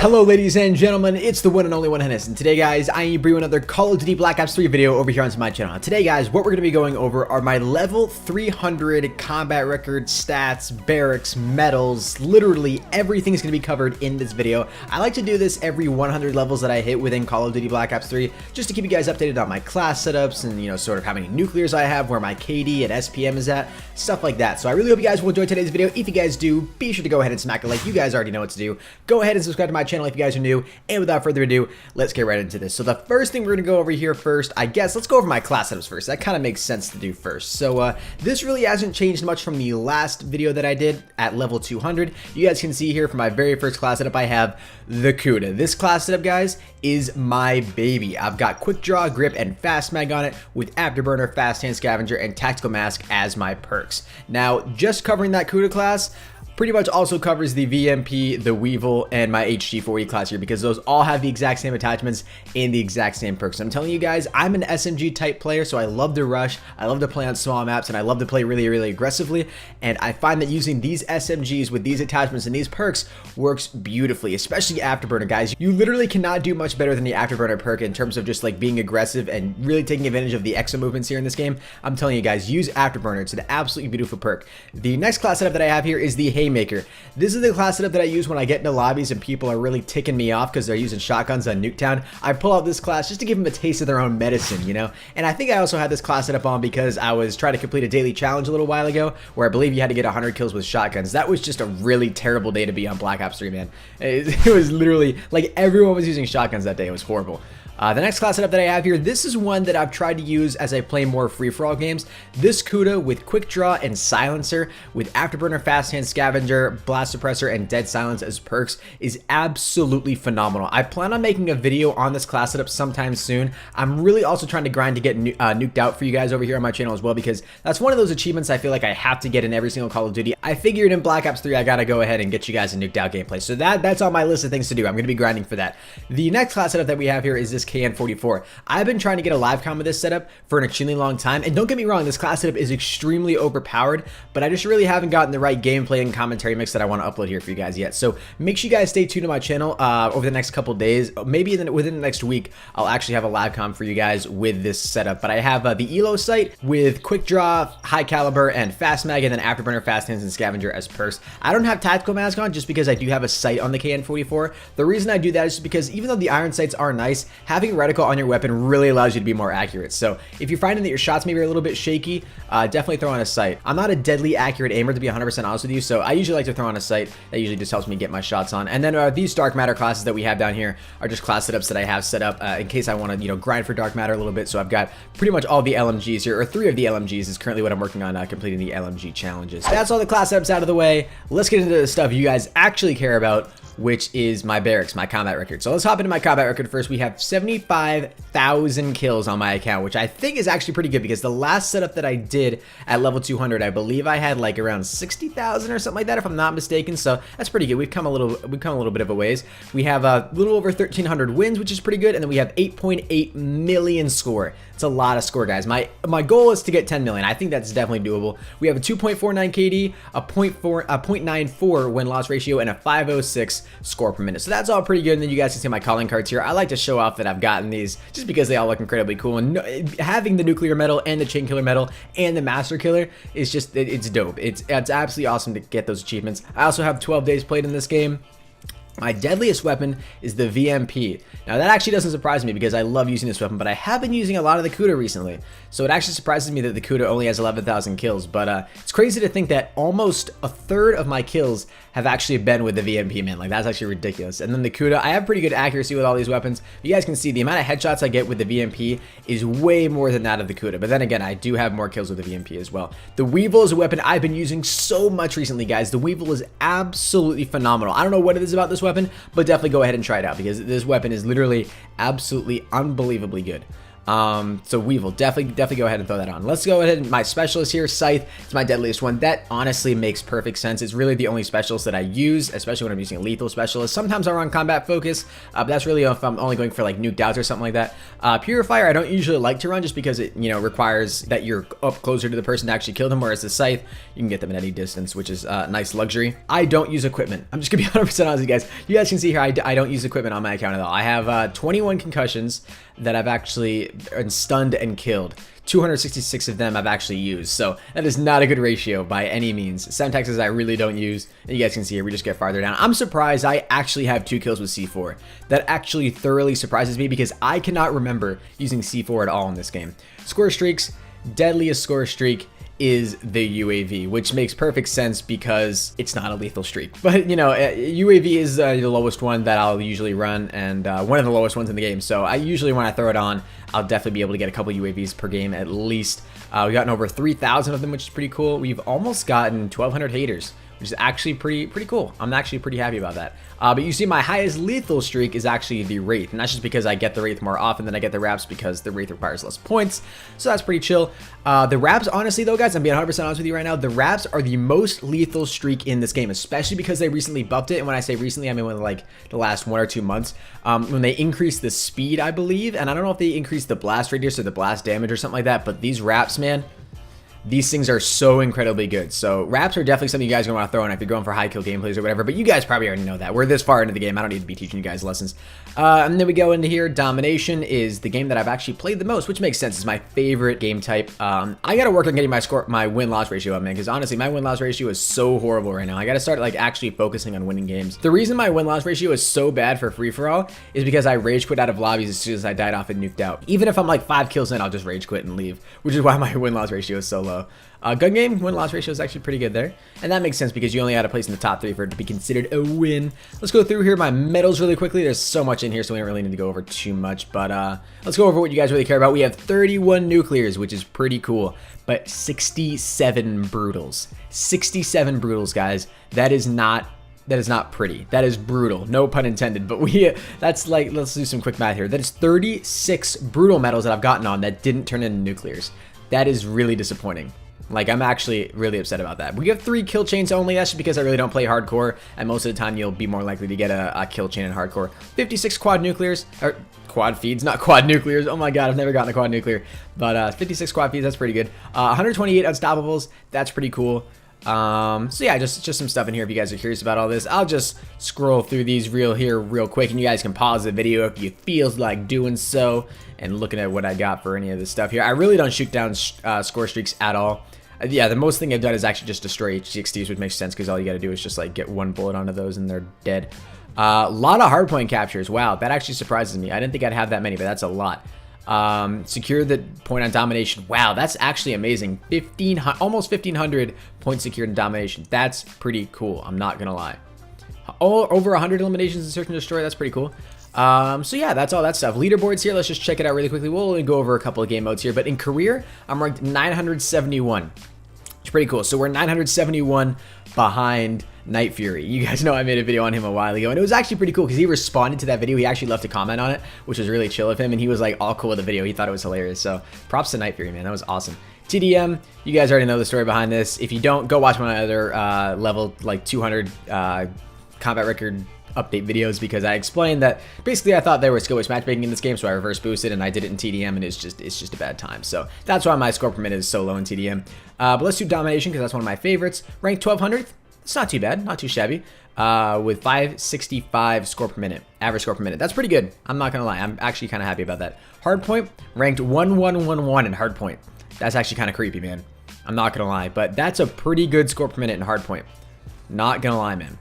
Hello ladies and gentlemen, it's the one and only ProHenis, and today guys, I am bringing another Call of Duty Black Ops 3 video over here onto my channel. Today guys, what we're going to be going over are my level 300 combat record, stats, barracks, medals, literally everything is going to be covered in this video. I like to do this every 100 levels that I hit within Call of Duty Black Ops 3, just to keep you guys updated on my class setups and, you know, sort of how many nuclears I have, where my KD and SPM is at, stuff like that. So I really hope you guys will enjoy today's video. If you guys do, be sure to go ahead and smack a like. You guys already know what to do. Go ahead and subscribe to my channel if you guys are new, and without further ado, let's get right into this. So the first thing we're gonna go over here first, I guess, let's go over my class setups first. That kind of makes sense to do first. So this really hasn't changed much from the last video that I did at level 200. You guys can see here for my very first class setup, I have the CUDA. This class setup, guys, is my baby. I've got quick draw, grip, and fast mag on it with afterburner, fast hand scavenger, and tactical mask as my perks. Now, just covering that CUDA class pretty much also covers the VMP, the Weevil, and my HG40 class here, because those all have the exact same attachments and the exact same perks. I'm telling you guys, I'm an SMG type player, so I love to rush, I love to play on small maps, and I love to play really aggressively, and I find that using these SMGs with these attachments and these perks works beautifully, especially Afterburner, guys. You literally cannot do much better than the Afterburner perk in terms of just like being aggressive and really taking advantage of the exo movements here in this game. I'm telling you guys, use Afterburner. It's an absolutely beautiful perk. The next class setup that I have here is the Haymaker. This is the class setup that I use when I get into lobbies and people are really ticking me off because they're using shotguns on Nuketown. I pull out this class just to give them a taste of their own medicine, you know? And I think I also had this class setup on because I was trying to complete a daily challenge a little while ago where I believe you had to get 100 kills with shotguns. That was just a really terrible day to be on Black Ops 3, man. It was literally like everyone was using shotguns that day. It was horrible. The next class setup that I have here, this is one that I've tried to use as I play more free-for-all games. This CUDA with quick draw and silencer with afterburner, fast hand scavenger, blast suppressor, and dead silence as perks is absolutely phenomenal. I plan on making a video on this class setup sometime soon. I'm really also trying to grind to get nuked out for you guys over here on my channel as well, because that's one of those achievements I feel like I have to get in every single Call of Duty. I figured in Black Ops 3 I gotta go ahead and get you guys a nuked out gameplay, so that's on my list of things to do. I'm gonna be grinding for that. The next class setup that we have here is this KN44. I've been trying to get a live com with this setup for an extremely long time, and don't get me wrong, this class setup is extremely overpowered, but I just really haven't gotten the right gameplay and commentary mix that I want to upload here for you guys yet. So make sure you guys stay tuned to my channel over the next couple days. Maybe within the next week, I'll actually have a live com for you guys with this setup. But I have the ELO site with quick draw, high caliber, and fast mag, and then afterburner, fast hands, and scavenger as perks. I don't have tactical mask on just because I do have a sight on the KN44. The reason I do that is just because even though the iron sights are nice, having reticle on your weapon really allows you to be more accurate. So if you're finding that your shots maybe are a little bit shaky, definitely throw on a sight. I'm not a deadly accurate aimer, to be 100% honest with you, so I usually like to throw on a sight. That usually just helps me get my shots on. And then these dark matter classes that we have down here are just class setups that I have set up in case I want to, you know, grind for dark matter a little bit. So I've got pretty much all the LMGs here, or 3 of the LMGs is currently what I'm working on, completing the LMG challenges. That's all the class setups out of the way. Let's get into the stuff you guys actually care about, which is my barracks, my combat record. So let's hop into my combat record first. We have 75,000 kills on my account, which I think is actually pretty good, because the last setup that I did at level 200, I believe I had like around 60,000 or something like that, if I'm not mistaken. So that's pretty good. We've come a little bit of a ways. We have a little over 1,300 wins, which is pretty good, and then we have 8.8 million score. It's a lot of score, guys. My goal is to get 10 million. I think that's definitely doable. We have a 2.49 KD, a 0.94 win-loss ratio, and a 506 score per minute. So that's all pretty good. And then you guys can see my calling cards here. I like to show off that I've gotten these just because they all look incredibly cool. And having the nuclear medal and the chain killer medal and the master killer is just, it's dope. It's absolutely awesome to get those achievements. I also have 12 days played in this game. My deadliest weapon is the VMP. Now that actually doesn't surprise me because I love using this weapon, but I have been using a lot of the CUDA recently. So it actually surprises me that the CUDA only has 11,000 kills, but it's crazy to think that almost a third of my kills have actually been with the VMP, man. Like, that's actually ridiculous. And then the CUDA, I have pretty good accuracy with all these weapons. You guys can see the amount of headshots I get with the VMP is way more than that of the CUDA, but then again, I do have more kills with the VMP as well. The Weevil is a weapon I've been using so much recently, guys. The Weevil is absolutely phenomenal. I don't know what it is about this weapon, but definitely go ahead and try it out because this weapon is literally absolutely unbelievably good. So Weevil, definitely go ahead and throw that on. Let's go ahead and my specialist here, Scythe. It's my deadliest one. That honestly makes perfect sense. It's really the only specialist that I use, especially when I'm using a lethal specialist. Sometimes I run combat focus, but that's really if I'm only going for like nuked outs or something like that. Purifier, I don't usually like to run just because it, requires that you're up closer to the person to actually kill them, whereas the Scythe, you can get them at any distance, which is a nice luxury. I don't use equipment. I'm just gonna be 100% honest with you guys. You guys can see here, I don't use equipment on my account at all. I have 21 concussions that I've actually stunned and killed. 266 of them I've actually used, so that is not a good ratio by any means. Semtexes I really don't use, and you guys can see here, we just get farther down. I'm surprised I actually have 2 kills with C4. That actually thoroughly surprises me because I cannot remember using C4 at all in this game. Score streaks, deadliest score streak is the UAV, which makes perfect sense because it's not a lethal streak. But UAV is the lowest one that I'll usually run, and one of the lowest ones in the game. So I usually, when I throw it on, I'll definitely be able to get a couple UAVs per game at least. We've gotten over 3,000 of them, which is pretty cool. We've almost gotten 1,200 haters, which is actually pretty cool. I'm actually pretty happy about that. But you see my highest lethal streak is actually the Wraith, and that's just because I get the Wraith more often than I get the Wraps because the Wraith requires less points, so that's pretty chill. The Wraps, honestly though guys, I'm being 100% honest with you right now, the Wraps are the most lethal streak in this game, especially because they recently buffed it, and when I say recently, I mean within like the last 1 or 2 months, when they increased the speed, I believe, and I don't know if they increased the blast radius or the blast damage or something like that, but these Wraps, man, these things are so incredibly good. So Wraps are definitely something you guys are going to want to throw in if you're going for high kill gameplays or whatever, but you guys probably already know that. We're this far into the game. I don't need to be teaching you guys lessons. And then we go into here. Domination is the game that I've actually played the most, which makes sense. It's my favorite game type. I got to work on getting my win-loss ratio up, man, because honestly, my win-loss ratio is so horrible right now. I got to start like actually focusing on winning games. The reason my win-loss ratio is so bad for free-for-all is because I rage quit out of lobbies as soon as I died off and nuked out. Even if I'm like 5 kills in, I'll just rage quit and leave, which is why my win-loss ratio is so low. Gun game, win-loss ratio is actually pretty good there. And that makes sense because you only had a place in the top 3 for it to be considered a win. Let's go through here my medals really quickly. There's so much in here, so we don't really need to go over too much. But let's go over what you guys really care about. We have 31 nuclears, which is pretty cool. But 67 brutals. 67 brutals, guys. That is not pretty. That is brutal. No pun intended. But that's like, let's do some quick math here. That is 36 brutal medals that I've gotten on that didn't turn into nuclears. That is really disappointing. Like, I'm actually really upset about that. We have 3 kill chains only. That's just because I really don't play hardcore, and most of the time you'll be more likely to get a kill chain in hardcore. 56 quad nuclears, or quad feeds, not quad nuclears. Oh my god, I've never gotten a quad nuclear. But 56 quad feeds, that's pretty good. 128 unstoppables, that's pretty cool. So yeah, just some stuff in here if you guys are curious about all this. I'll just scroll through these real quick, and you guys can pause the video if you feel like doing so and looking at what I got for any of this stuff here. I really don't shoot down score streaks at all. Yeah, the most thing I've done is actually just destroy H60s, which makes sense because all you got to do is just like get 1 bullet onto those and they're dead. A lot of hardpoint captures. Wow, that actually surprises me. I didn't think I'd have that many, but that's a lot. Secure the point on domination. Wow, that's actually amazing. Almost 1,500 points secured in domination. That's pretty cool. I'm not gonna lie. Over 100 eliminations in search and destroy. That's pretty cool. So yeah, that's all that stuff. Leaderboards here. Let's just check it out really quickly. We'll only go over a couple of game modes here, but in career, I'm ranked 971. It's pretty cool. So we're 971 behind Night Fury. You guys know I made a video on him a while ago, and it was actually pretty cool because he responded to that video. He actually left a comment on it, which was really chill of him, and he was like all cool with the video. He thought it was hilarious. So props to Night Fury, man. That was awesome. TDM, you guys already know the story behind this. If you don't, go watch my other level like 200 combat record update videos, because I explained that basically I thought there was skill-based matchmaking in this game, so I reverse boosted and I did it in TDM, and it's just a bad time. So that's why my score per minute is so low in TDM. But let's do domination because that's one of my favorites. Ranked 1200th. It's not too bad, not too shabby. With 565 score per minute, average score per minute. That's pretty good. I'm not gonna lie. I'm actually kind of happy about that. Hardpoint ranked 1111 in hardpoint. That's actually kind of creepy, man. I'm not gonna lie, but that's a pretty good score per minute in hardpoint. Not gonna lie, man.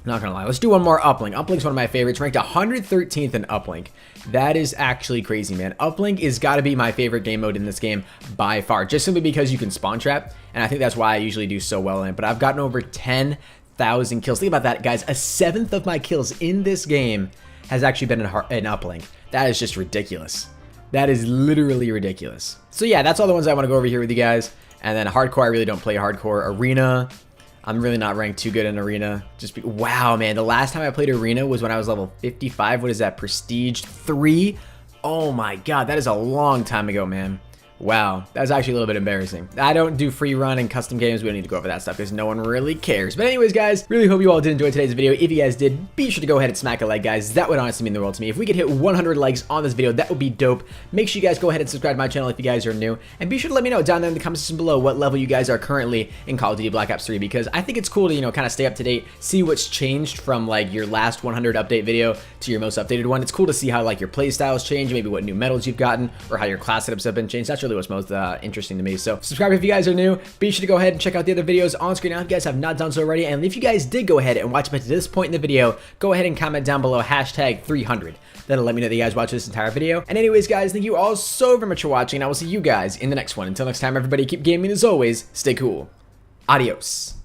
Not gonna lie. Let's do one more uplink. Uplink's one of my favorites. Ranked 113th in uplink. That is actually crazy, man. Uplink is gotta be my favorite game mode in this game by far, just simply because you can spawn trap, and I think that's why I usually do so well in it. But I've gotten over 10,000 kills. Think about that, guys. A 1/7 of my kills in this game has actually been in uplink. That is just ridiculous. That is literally ridiculous. So yeah, that's all the ones I want to go over here with you guys. And then hardcore, I really don't play hardcore. Arena, I'm really not ranked too good in arena. Wow, man. The last time I played arena was when I was level 55. What is that? Prestige 3? Oh my god, that is a long time ago, man. Wow, that was actually a little bit embarrassing. I don't do free run and custom games. We don't need to go over that stuff because no one really cares. But anyways, guys, really hope you all did enjoy today's video. If you guys did, be sure to go ahead and smack a like, guys. That would honestly mean the world to me. If we could hit 100 likes on this video, that would be dope. Make sure you guys go ahead and subscribe to my channel if you guys are new. And be sure to let me know down there in the comment section below what level you guys are currently in Call of Duty Black Ops 3, because I think it's cool to, you know, kind of stay up to date, see what's changed from like your last 100 update video to your most updated one. It's cool to see how like your play styles change, maybe what new medals you've gotten, or how your class setups have been changed. That's really what's most interesting to me. So subscribe if you guys are new. Be sure to go ahead and check out the other videos on screen now if you guys have not done so already. And if you guys did go ahead and watch me to this point in the video, go ahead and comment down below hashtag 300. That'll let me know that you guys watched this entire video. And anyways, guys, thank you all so very much for watching. And I will see you guys in the next one. Until next time, everybody, keep gaming as always. Stay cool. Adios.